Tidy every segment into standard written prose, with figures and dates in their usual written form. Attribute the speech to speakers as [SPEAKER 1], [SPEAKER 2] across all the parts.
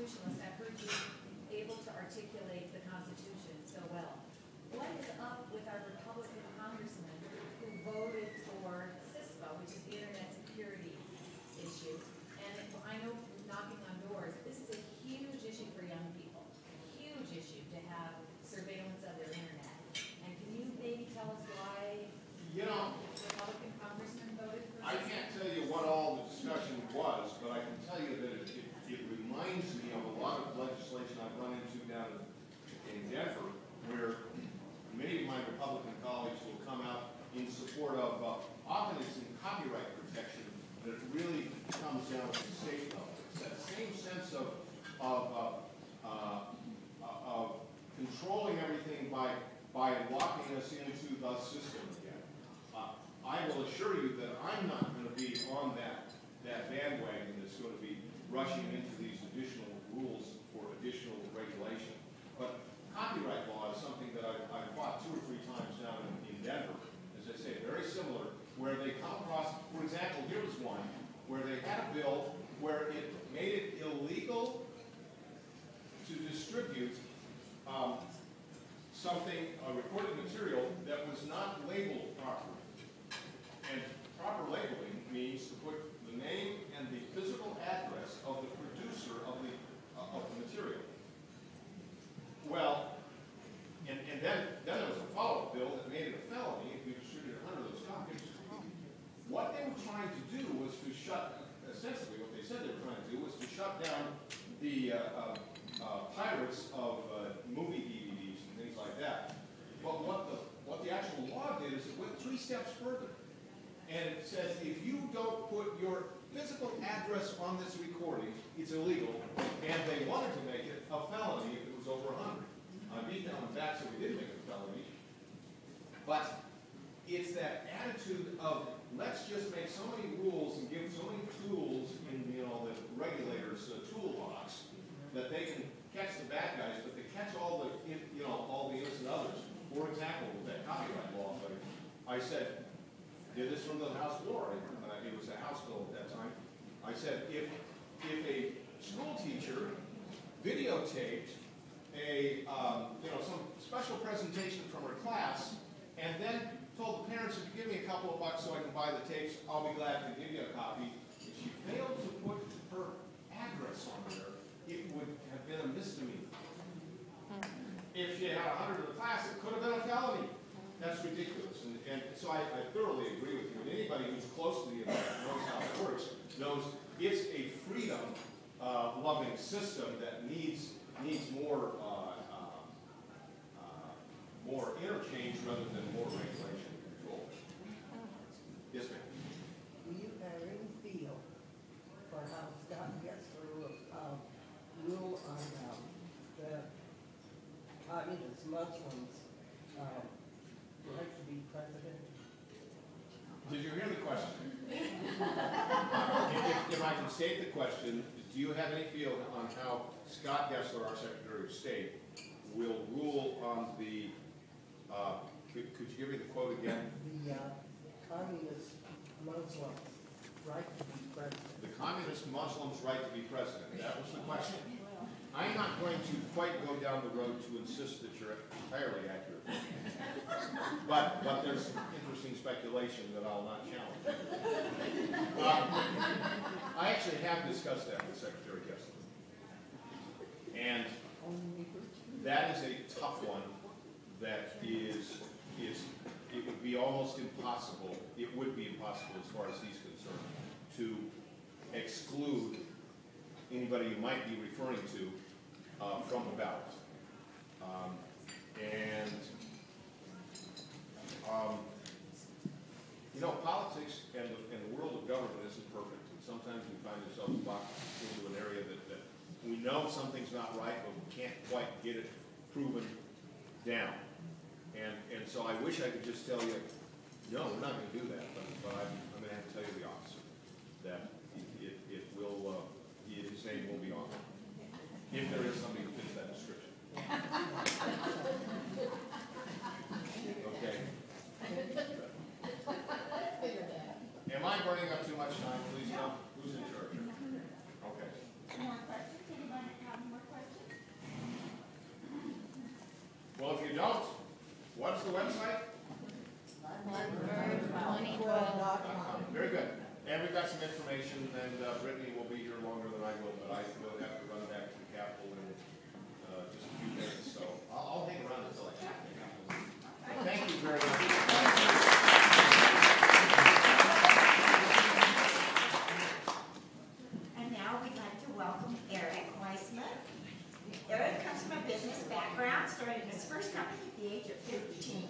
[SPEAKER 1] constitutionalist, I've heard you able to articulate the Constitution so well. What is up with our Republican congressman who voted for CISPA, which is the Internet Security issue? And I know knocking on doors, this is a huge issue for young people, a huge issue to have surveillance of their internet. And can you maybe tell us why the Republican congressman voted for
[SPEAKER 2] I
[SPEAKER 1] CISPA?
[SPEAKER 2] can't tell you what all the discussion was, but I can tell you that it reminds me of a lot of legislation I've run into down in Denver, where many of my Republican colleagues will come out in support of, often it's in copyright protection, but it really comes down to the state level. It's that same sense of controlling everything by locking us into the system again. I will assure you that I'm not going to be on that bandwagon that's going to be rushing into these additional rules for additional regulation. But copyright law is something that I've fought 2 or 3 times down in Denver, as I say, very similar, where they come across, for example, here was one, where they had a bill where it made it illegal to distribute something, a recorded material, that was not labeled properly. And proper labeling means to put the name and the physical address of the producer of the material. Well, and then there was a follow-up bill that made it a felony if you distributed 100 of those copies. What they were trying to do was to essentially what they said they were trying to do was to shut down the pirates of movie DVDs and things like that. But what the actual law did is it went 3 steps further. And it says if you don't put your physical address on this recording, it's illegal. And they wanted to make it a felony if it was over 100. I beat them on that, so we did make it a felony. But it's that attitude of let's just make so many rules and give so many tools in the regulators' toolbox that they can catch the bad guys, but they catch all the innocent others. For example, with that copyright law, I said, did this from the House floor. It was a House bill at that time. I said, if a school teacher videotaped some special presentation from her class, and then told the parents, if you give me a couple of bucks so I can buy the tapes, I'll be glad to give you a copy. If she failed to put her address on there, it would have been a misdemeanor. If she had 100 in the class, it could have been a felony. That's ridiculous. And so I thoroughly agree with you. And anybody who's close to the internet knows how it works, knows it's a freedom-loving system that needs more interchange rather than more regulation and control. Yes, ma'am.
[SPEAKER 3] Do you have any feel for how Scott Gessler will rule on the communist Muslims right to be president?
[SPEAKER 2] Did you hear the question? If I can state the question, do you have any feel on how Scott Gessler, our Secretary of State, will rule on the, could you give me the quote again?
[SPEAKER 3] The communist Muslims right to be president.
[SPEAKER 2] The communist Muslims' right to be president. That was the question. I'm not going to quite go down the road to insist that you're entirely accurate. But there's interesting speculation that I'll not challenge. I actually have discussed that with Secretary Gessler. And that is a tough one that it would be almost impossible, it would be impossible as far as he's concerned, to exclude anybody you might be referring to from the ballot. Politics and the world of government isn't perfect. And sometimes we find ourselves locked into an area that we know something's not right, but we can't quite get it proven down. And so I wish I could just tell you, no, we're not going to do that. But I'm going to have to tell you the opposite. That it will, his name will be on it. If there is somebody who fits that description. Okay. Am I burning up too much time? Please no. Who's in charge? Okay.
[SPEAKER 4] More questions? Anybody have
[SPEAKER 2] you don't, what's the website? Very good. And we've got some information, and Brittany will be here longer than I will, but I will have to run back to the Capitol in just a few minutes, so I'll hang around until I have to. Thank you very much.
[SPEAKER 4] And now we'd like to welcome Eric Weissman. Eric comes from a business background, starting his first company at the age of 15.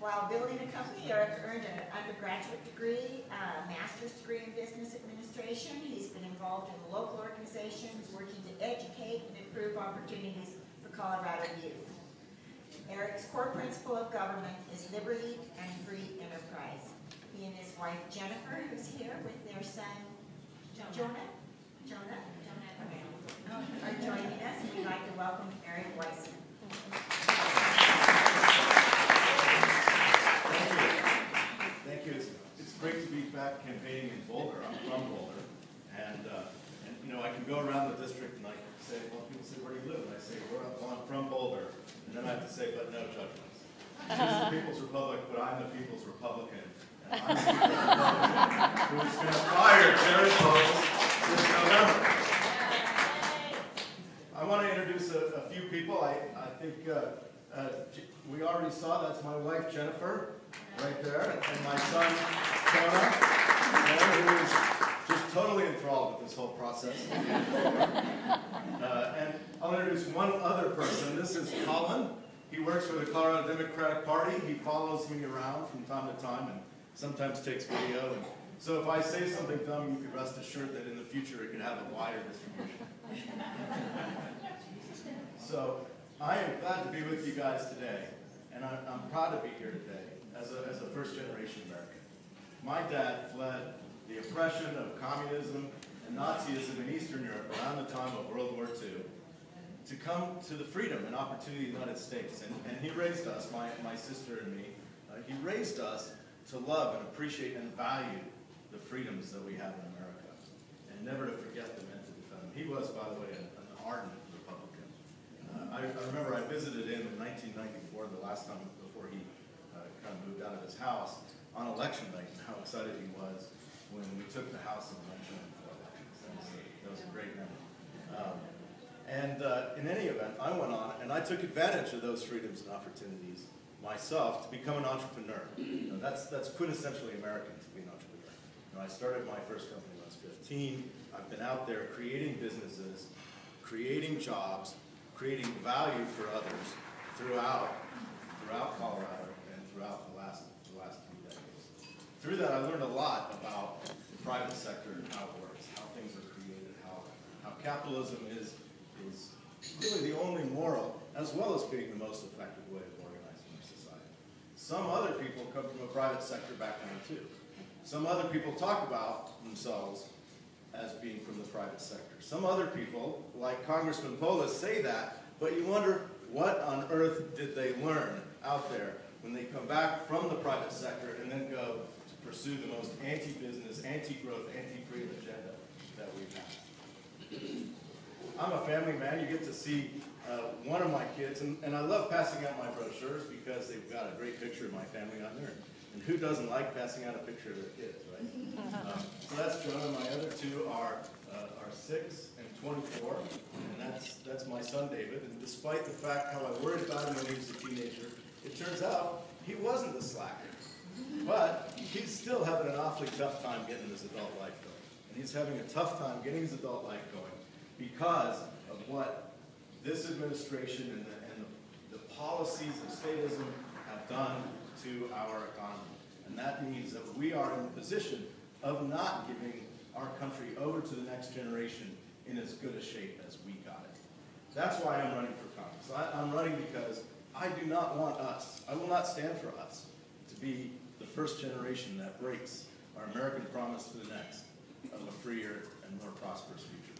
[SPEAKER 4] While building a company, Eric earned an undergraduate degree, a master's degree in business administration. He's been involved in local organizations, working to educate and improve opportunities for Colorado youth. Eric's core principle of government is liberty and free enterprise. He and his wife Jennifer, who's here with their son Jonah, are joining us, and we'd like to welcome Eric Weissman.
[SPEAKER 5] Thank you. It's great to be back campaigning in Boulder. I'm from Boulder, and you know, I can go around the district and I can say, well, people say, where do you live? And I say, well, I'm from Boulder, and then I have to say, but no judgments. This is the People's Republic, but I'm the People's Republican, and I'm the People's Republican who's going to fire Jerry Powell this November. I want to introduce a few people. I think we already saw, that's my wife Jennifer, right there, and my son, Jonah, who is just totally enthralled with this whole process. And I'll introduce one other person. This is Colin. He works for the Colorado Democratic Party. He follows me around from time to time and sometimes takes video. And so if I say something dumb, you can rest assured that in the future it can have a wider distribution. So I am glad to be with you guys today, and I'm proud to be here today. As a first-generation American. My dad fled the oppression of communism and Nazism in Eastern Europe around the time of World War II to come to the freedom and opportunity of the United States. And he raised us, my sister and me, he raised us to love and appreciate and value the freedoms that we have in America, and never to forget them and to defend them. He was, by the way, an ardent Republican. I remember I visited him in 1994, the last time before he kind of moved out of his house on election night, and how excited he was when we took the House and went for elections. That was a great memory. In any event, I went on and I took advantage of those freedoms and opportunities myself to become an entrepreneur. You know, that's quintessentially American, to be an entrepreneur. You know, I started my first company when I was 15. I've been out there creating businesses, creating jobs, creating value for others throughout Colorado and throughout the last few decades. Through that, I learned a lot about the private sector and how it works, how things are created, how capitalism is really the only moral, as well as being the most effective way of organizing our society. Some other people come from a private sector background too. Some other people talk about themselves as being from the private sector. Some other people, like Congressman Polis, say that, but you wonder what on earth did they learn out there when they come back from the private sector and then go to pursue the most anti-business, anti-growth, anti-freedom agenda that we've had. I'm a family man. You get to see one of my kids, and I love passing out my brochures because they've got a great picture of my family on there. And who doesn't like passing out a picture of their kids, right? So that's Jonah. My other two are 6 and 24, and that's my son David. And despite the fact how I worried about him when he was a teenager, it turns out he wasn't a slacker. But he's still having an awfully tough time getting his adult life going. And he's having a tough time getting his adult life going because of what this administration and the policies of statism have done to our economy. And that means that we are in the position of not giving our country over to the next generation in as good a shape as we got it. That's why I'm running for Congress. I'm running because I do not want us, I will not stand for us, to be the first generation that breaks our American promise to the next of a freer and more prosperous future.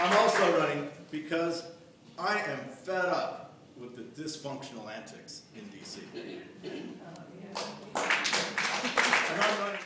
[SPEAKER 5] I'm also running because I am fed up with the dysfunctional antics in D.C. And I'm running